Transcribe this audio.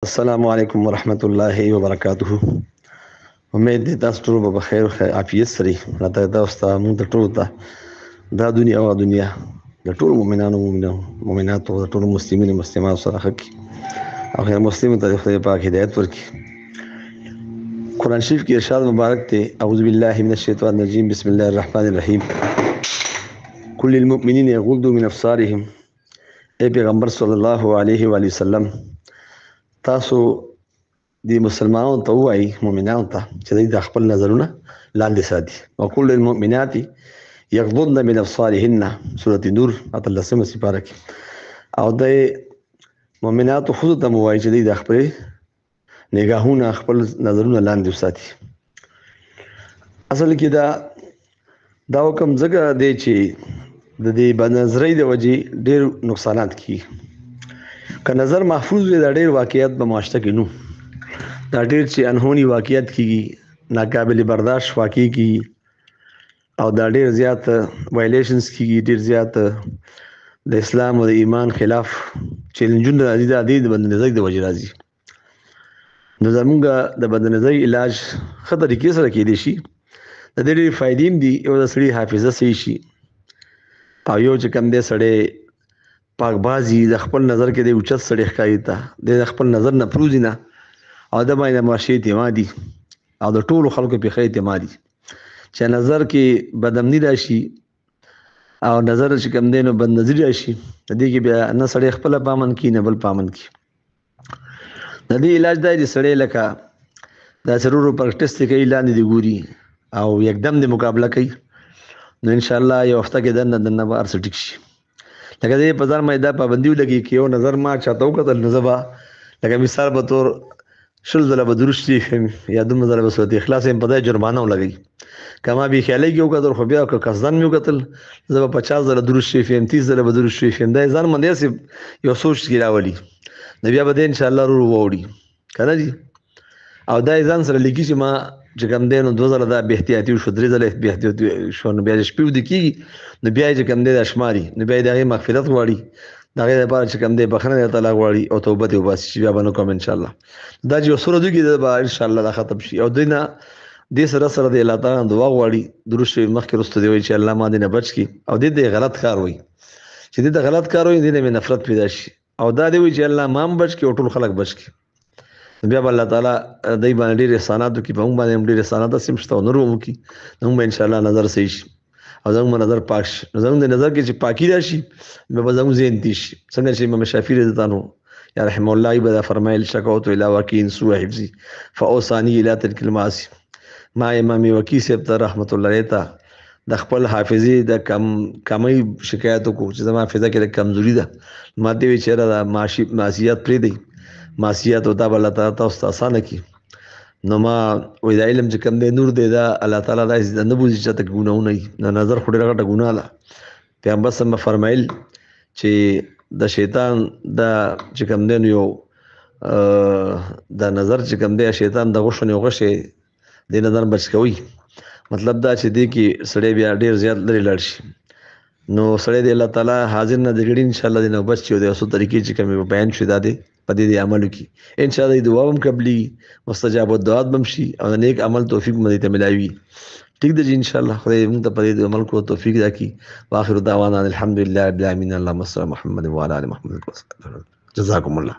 السلام علیکم ورحمۃ اللہ وبرکاتہ. امید دې تاسو ټول په خیر او عافیت سره راته تاسو ته موږ ټول ته دا دنیا او دنیا د ټول مؤمنانو د ټول مسلمانانو مسلمانانو سره حق او غیر مسلمان ته خدای پاک هدایت ورکړي. قرآن شریف کې ارشاد مبارک ته اعوذ بالله من الشیطان الرجیم بسم الله الرحمن الرحیم کل المؤمنین یغضوا من ابصارهم. اے پیغمبر صلی الله علیه و آله وسلم تاسو د مسلمانانو ته وایي مؤمنانو ته چې د خپل نظرونه لاندې ساتي. وکل المؤمنات یغضضن من ابصارهن سورۃ نور اتلسمه سپاره کې او د مؤمناتو خود ته وایي چې د خپل نگاهونه خپل نظرونه لاندې وساتي. اصل کې دا حکم ځکه دی چې د دې بنظرۍ د وجې ډېر نقصانات کیږي. که نظر محفوظ وي دا ډېر واقعیت په معاشره کې نو دا ډېر چې انهوني واقعیت کیږي، ناقابل برداشت واقع کیږي او دا ډېر زیات وایلیشنز کیږي، ډېر زیات د اسلام او د ایمان خلاف چیلنجونه راځي. د دې د بدنظرۍ د وجې راځي. نو زمونږ د بدنظرۍ علاج ښه طریقې سره کیدی شي. د دې ډېرې فایدې هم دي. یو د سړي حافظه صحیح شي او یو چې کوم دی سړی پاکبازي د خپل نظر کې د اوچت سړی ښکاري ته د خپل نظر نه پروزي نه او د باندې معاشي اعتمادي او د ټولو خلکو په ښه اعتمادي چې نظر کې بدامني راشي او نظر چې کوم دی نو بد نظري راشي. د دې کې بیا نه سړی خپله پامن کي نه بل پامن کي. د دې علاج دا دی سړی لکه دا ضرورو پر ټیسټ کوي لاندې دی ګوري او یکدم د مقابله کوي نو ان شاء الله یو هفته کې دنه به هر څه ټیک شي. لکه دې په ځان باندې دا پابندي ولګي چې یو نظر ما چاته وکتل نو زه به لکه مثال په طور 100 ځله به درود شریف یا 2 ځله به سورت اخلاص په دې جرمانه ولګي. کما به خیالي کې وکتل خو بیا که قصدن مې وکتل زه به 50 ځله درود شریف 30 ځله به درود شریف دا ځان باندې یو سوچ کې راولي نو بیا به ان شاء الله وروړي کنه جی. او دا ځان سره لیکي چې ما چې کوم دی نو 2 ځله دا بې احتیاطي شو 3 ځله بې احتیاطي شو نو بیا شپې ودې کېږي نو بیا چې کوم دی د شماري نو بیا د هغې مغفرت غواړي د هغې لپاره چې کوم دی بخښنه د تعالی غواړي او توبه دې وباسي چې بیا به نه کوم انشاءالله. دا چې یو څو ورځو کې به انشاءالله دا ختم شي. او دوی نه دې سره د الله تعالی دعا غواړي درود شریف مخکې وروسته دی وایي چې الله ما دې نه بچ کړي او دې د غلط کار وایي چې دې د غلط کار وایي دې نه مې نفرت پیدا شي او دا دې وایي چې الله ما هم بچ کړي او ټول خلک بچ کړي. بیا به الله تعالی دای باندې ډېر احسانات وکړي په موږ باندې هم ډېر احسانات سم شته او نور هم وکړي نو موږ به انشاءالله نظر صحیح شي او زموږ نظر پاک شي. نو زموږ د نظر کې چې پاکي راشي بیا به زموږ ذهن تیز شي. څنګه چې امام شافعي رضی الله عنه یا رحمه الله به دا فرمایل شکوت الی وکیع سوء حفظي فاوصانی الی ترک المعاصي. ما امام وکیع صاحب ته رحمت الله علیه ته د خپل حافظي د کمی شکایت وکړو چې زما حافظه کې د کمزوري ده. ما ته وی چیرې دا معصیت پرې دی معصیت او دا الله تعالی تاسو ته اسانه کی نو ما وې د علم چې کوم دی نور دی دا الله تعالی دا نه بوزي چې ته ګناونه نه نظر خوري راغټه ګناه ده. پیغمبر سم فرمایل چې د شیطان دا چې کوم دی یو دا نظر چې کوم دی شیطان د غوښنه غوښه د نظر بچ کوي. مطلب دا چې دی کې سړی بیا ډیر زیات لري لاړ شي نو سړی دی الله تعالی حاضر نه دګړي ان شاء الله دې نو بچ یو د اوسو طریقې چې کوم بیان شوی دا دی په دې عمل کې ان شاء الله دعا هم قبلي مستجاب الدعات بم شي او نیک عمل توفیق مدې ته ملاوي. ټیک دی ان شاء الله خدای موږ ته په دې عمل کو توفیق راکړي. واخر دعوانا الحمدلله رب العالمین اللهم صل محمد وعلى ال محمد. جزاكم الله.